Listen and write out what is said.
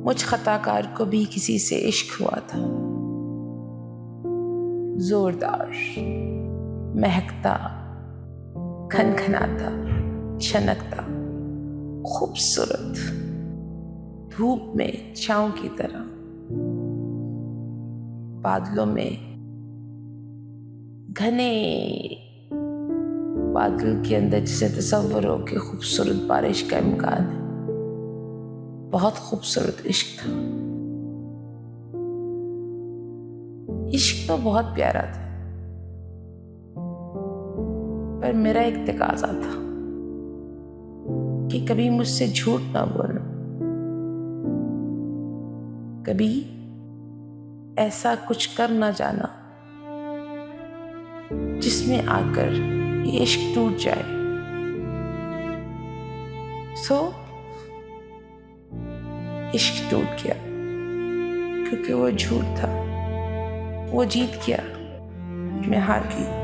मुझ खताकार को भी किसी से इश्क हुआ था, जोरदार, महकता, खनखनाता, छनकता, खूबसूरत, धूप में छांव की तरह, बादलों में घने बादल के अंदर जिसे तस्वर हो कि खूबसूरत बारिश का इम्कान है। बहुत खूबसूरत इश्क था। इश्क तो बहुत प्यारा था, पर मेरा एक तकाजा था कि कभी मुझसे झूठ ना बोलो, कभी ऐसा कुछ कर ना जाना जिसमें आकर ये इश्क टूट जाए। सो इश्क टूट गया क्योंकि वो झूठ था। वो जीत गया, मैं हार गई।